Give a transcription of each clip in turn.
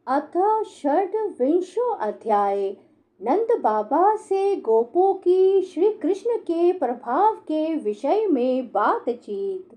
अथ षड्विंशो अध्याय। नंद बाबा से गोपों की श्री कृष्ण के प्रभाव के विषय में बातचीत।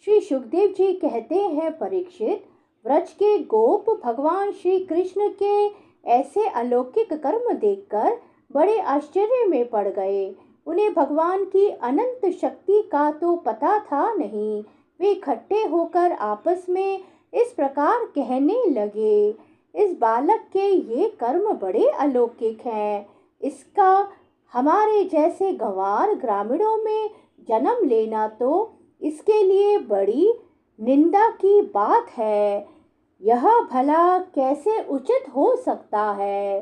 श्री सुखदेव जी कहते हैं, परीक्षित, व्रज के गोप भगवान श्री कृष्ण के ऐसे अलौकिक कर्म देखकर बड़े आश्चर्य में पड़ गए। उन्हें भगवान की अनंत शक्ति का तो पता था नहीं। वे इकट्ठे होकर आपस में इस प्रकार कहने लगे, इस बालक के ये कर्म बड़े अलौकिक हैं। इसका हमारे जैसे गंवार ग्रामीणों में जन्म लेना तो इसके लिए बड़ी निंदा की बात है। यह भला कैसे उचित हो सकता है?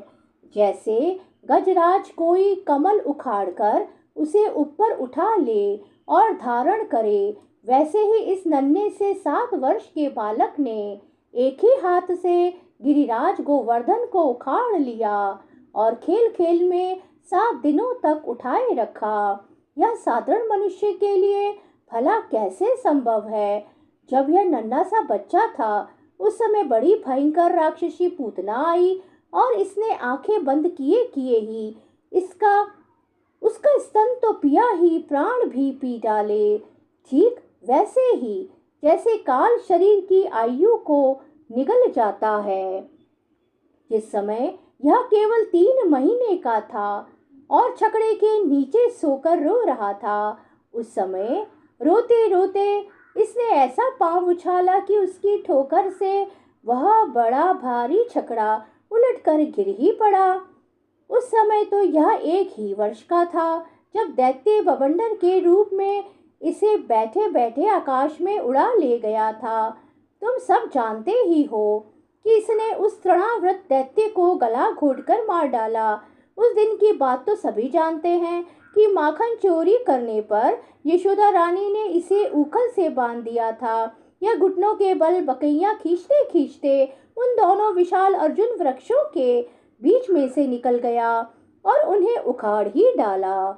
जैसे गजराज कोई कमल उखाड़कर उसे ऊपर उठा ले और धारण करे, वैसे ही इस नन्हे से 7 वर्ष के बालक ने एक ही हाथ से गिरिराज गोवर्धन को उखाड़ लिया और खेल खेल में 7 दिनों तक उठाए रखा। यह साधारण मनुष्य के लिए भला कैसे संभव है? जब यह नन्हा सा बच्चा था, उस समय बड़ी भयंकर राक्षसी पूतना आई और इसने आंखें बंद किए किए ही उसका स्तन तो पिया ही प्राण भी पी डाले। ठीक वैसे ही जैसे काल शरीर की आयु को निगल जाता है। जिस समय यह केवल 3 महीने का था और छकड़े के नीचे सोकर रो रहा था, उस समय रोते रोते इसने ऐसा पांव उछाला कि उसकी ठोकर से वह बड़ा भारी छकड़ा उलटकर गिर ही पड़ा। उस समय तो यह 1 ही वर्ष का था जब दैत्य बवंडर के रूप में इसे बैठे बैठे आकाश में उड़ा ले गया था। तुम सब जानते ही हो कि इसने उस तृणाव्रत दैत्य को गला घोटकर मार डाला। उस दिन की बात तो सभी जानते हैं कि माखन चोरी करने पर यशोदा रानी ने इसे उखल से बांध दिया था। यह घुटनों के बल बकैया खींचते खींचते उन दोनों विशाल अर्जुन वृक्षों के बीच में से निकल गया और उन्हें उखाड़ ही डाला।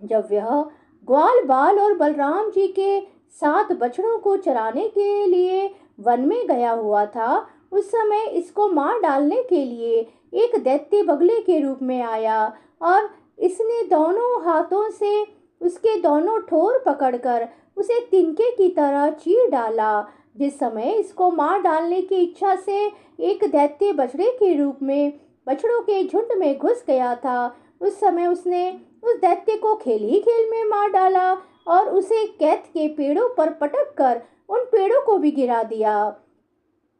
जब यह ग्वाल बाल और बलराम जी के 7 बछड़ों को चराने के लिए वन में गया हुआ था, उस समय इसको मार डालने के लिए एक दैत्य बगले के रूप में आया और इसने दोनों हाथों से उसके दोनों ठोर पकड़कर उसे तिनके की तरह चीर डाला। जिस समय इसको मार डालने की इच्छा से एक दैत्य बछड़े के रूप में बछड़ों के झुंड में घुस गया था, उस समय उसने उस दैत्य को खेल ही खेल में मार डाला और उसे कैथ के पेड़ों पर पटक कर उन पेड़ों को भी गिरा दिया।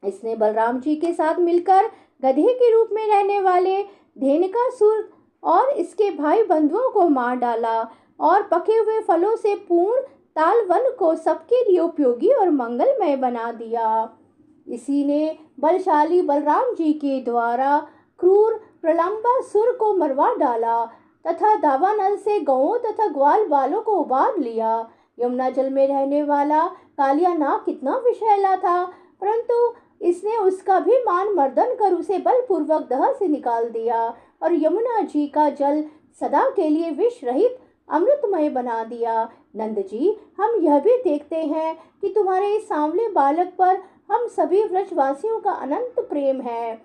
इसने बलराम जी के साथ मिलकर गधे के रूप में रहने वाले धेनुकासुर और इसके भाई बंधुओं को मार डाला और पके हुए फलों से पूर्ण तालवन को सबके लिए उपयोगी और मंगलमय बना दिया। इसी ने बलशाली बलराम जी के द्वारा क्रूर प्रलंबासुर को मरवा डाला तथा दावानल से गौओं तथा ग्वाल बालों को उबार लिया। यमुना जल में रहने वाला कालिया नाग कितना विषैला था, परंतु इसने उसका भी मान मर्दन कर उसे बलपूर्वक दह से निकाल दिया और यमुना जी का जल सदा के लिए विष रहित अमृतमय बना दिया। नंद जी, हम यह भी देखते हैं कि तुम्हारे इस सांवले बालक पर हम सभी व्रजवासियों का अनंत प्रेम है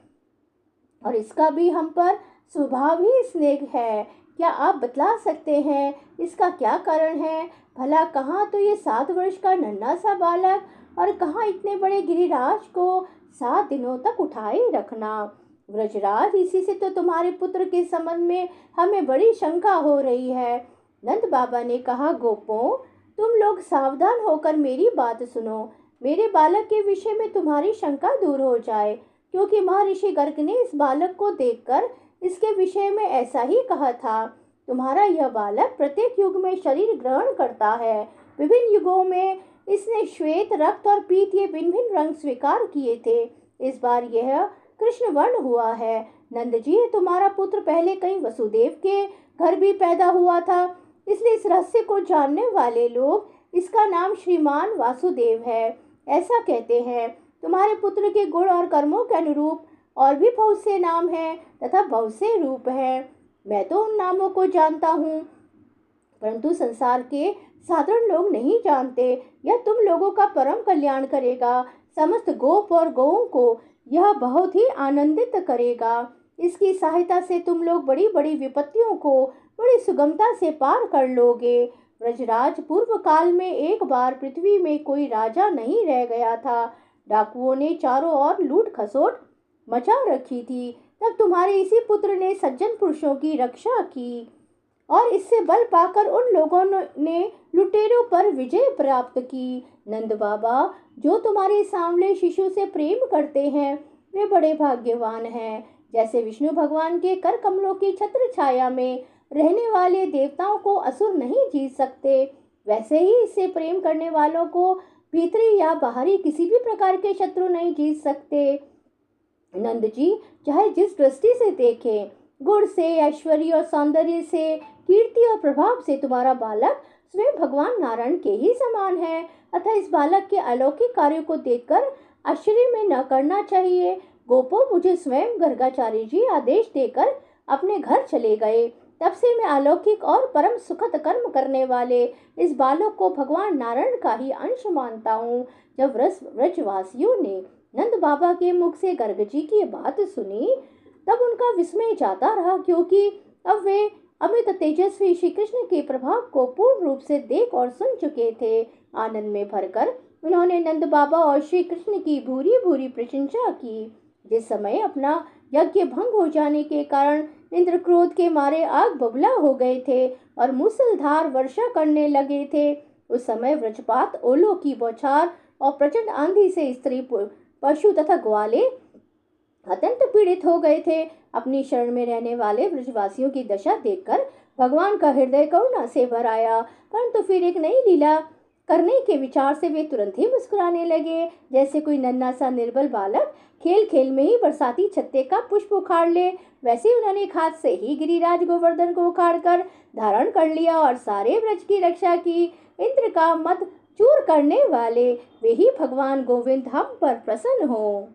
और इसका भी हम पर स्वभाव ही स्नेह है। क्या आप बतला सकते हैं इसका क्या कारण है? भला कहाँ तो ये 7 वर्ष का नन्हा सा बालक और कहाँ इतने बड़े गिरिराज को 7 दिनों तक उठाए रखना? व्रजराज, इसी से तो तुम्हारे पुत्र के संबंध में हमें बड़ी शंका हो रही है। नंद बाबा ने कहा, गोपों, तुम लोग सावधान होकर मेरी बात सुनो। मेरे बालक के विषय में तुम्हारी शंका दूर हो जाए, क्योंकि महर्षि गर्ग ने इस बालक को देखकर इसके विषय में ऐसा ही कहा था। तुम्हारा यह बालक प्रत्येक युग में शरीर ग्रहण करता है। विभिन्न युगों में इसने श्वेत, रक्त और पीत ये भिन्न भिन्न रंग स्वीकार किए थे। इस बार यह कृष्ण वर्ण हुआ है। नंद जी, तुम्हारा पुत्र पहले कहीं वसुदेव के घर भी पैदा हुआ था, इसलिए इस रहस्य को जानने वाले लोग इसका नाम श्रीमान वासुदेव है ऐसा कहते हैं। तुम्हारे पुत्र के गुण और कर्मों के अनुरूप और भी बहुत से नाम हैं तथा बहुत से रूप हैं। मैं तो उन नामों को जानता हूँ, परंतु संसार के साधारण लोग नहीं जानते। यह तुम लोगों का परम कल्याण करेगा। समस्त गोप और गौओं को यह बहुत ही आनंदित करेगा। इसकी सहायता से तुम लोग बड़ी बड़ी विपत्तियों को बड़ी सुगमता से पार कर लोगे। ब्रजराज, पूर्व काल में एक बार पृथ्वी में कोई राजा नहीं रह गया था। डाकुओं ने चारों ओर लूट खसोट मचा रखी थी। तब तुम्हारे इसी पुत्र ने सज्जन पुरुषों की रक्षा की और इससे बल पाकर उन लोगों ने लुटेरों पर विजय प्राप्त की। नंद बाबा, जो तुम्हारे सांवले शिशु से प्रेम करते हैं वे बड़े भाग्यवान हैं। जैसे विष्णु भगवान के कर कमलों की छत्र छाया में रहने वाले देवताओं को असुर नहीं जीत सकते, वैसे ही इससे प्रेम करने वालों को भीतरी या बाहरी किसी भी प्रकार के शत्रु नहीं जीत सकते। नंद जी, चाहे जिस दृष्टि से देखें, गुण से, ऐश्वर्य और सौंदर्य से, कीर्ति और प्रभाव से तुम्हारा बालक स्वयं भगवान नारायण के ही समान है। अतः इस बालक के अलौकिक कार्यों को देखकर आश्चर्य में न करना चाहिए। गोपो, मुझे स्वयं गर्गाचार्य जी आदेश देकर अपने घर चले गए। तब से मैं अलौकिक और परम सुखद कर्म करने वाले इस बालक को भगवान नारायण का ही अंश मानता हूँ। जब व्रजवासियों ने नंद बाबा के मुख से गर्ग जी की बात सुनी तब उनका विस्मय जाता रहा, क्योंकि अब वे अमित तेजस्वी श्री कृष्ण के प्रभाव को पूर्ण रूप से देख और सुन चुके थे। आनंद में भरकर उन्होंने नंद बाबा और श्री कृष्ण की भूरी भूरी प्रशंसा की। जिस समय अपना यज्ञ भंग हो जाने के कारण इंद्र क्रोध के मारे आग बबूला हो गए थे और मूसलधार वर्षा करने लगे थे, उस समय वज्रपात, ओलों की बौछार और प्रचंड आंधी से स्त्री, पशु तथा ग्वाले अत्यंत पीड़ित हो गए थे। अपनी शरण में रहने वाले ब्रजवासियों की दशा देखकर भगवान का हृदय करुणा से भर आया, परंतु फिर एक नई लीला करने के विचार से वे तुरंत ही मुस्कुराने लगे। जैसे कोई नन्हा सा निर्बल बालक खेल खेल में ही बरसाती छत्ते का पुष्प उखाड़ ले, वैसे उन्होंने एक हाथ से ही गिरिराज गोवर्धन को उखाड़कर धारण कर लिया और सारे ब्रज की रक्षा की। इंद्र का मद चूर करने वाले वे ही भगवान गोविंद हम पर प्रसन्न हो।